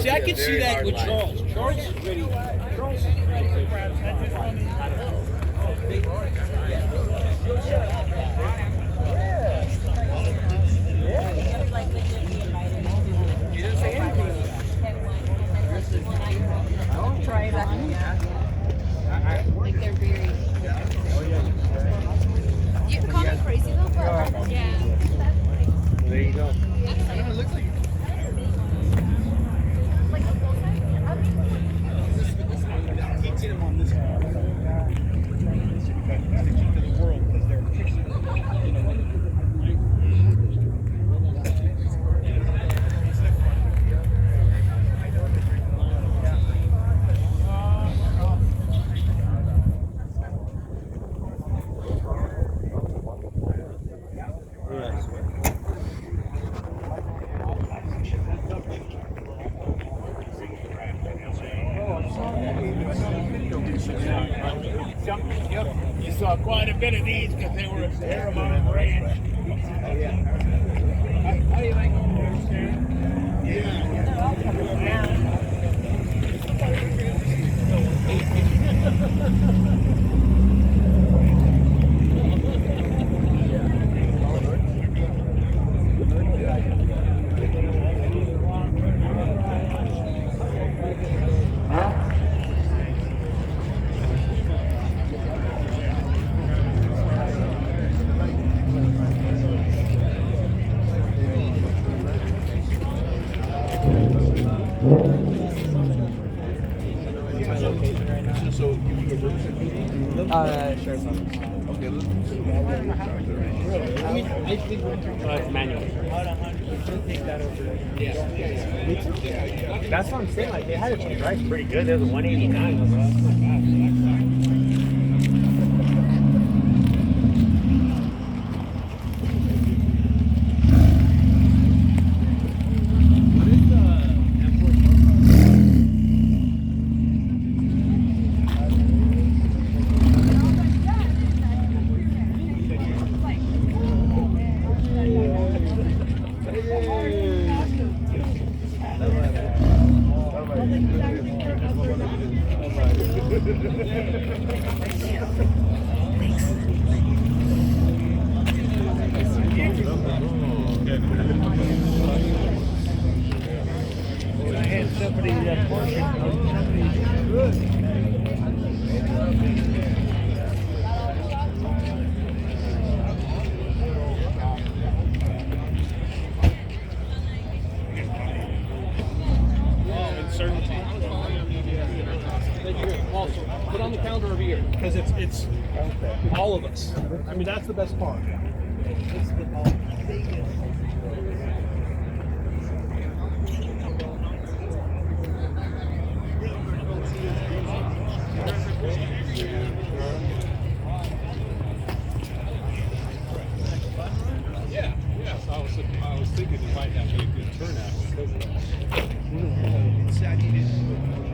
See, I can see that with Charles. Charles is ready. Charles is ready. I'll try that. Like they're very. You call me crazy though, but yeah. There you go. Yeah, it looks like Like a full size. can't get them on this one. The key to the world because they're fixing it. You saw quite a bit of these because they were at the Paramount Ranch. How do you like them? So you do a represent meeting? Sure. Okay, let's It's manual. yeah. That's what I'm saying. Like they had a price pretty good. There's a 189. I had somebody Porsche. Good. Uncertainty. Also, put on the calendar every year because it's all of us. I mean, that's the best part. It's the biggest. Yeah. So I was thinking it might not be a good turnout because of that.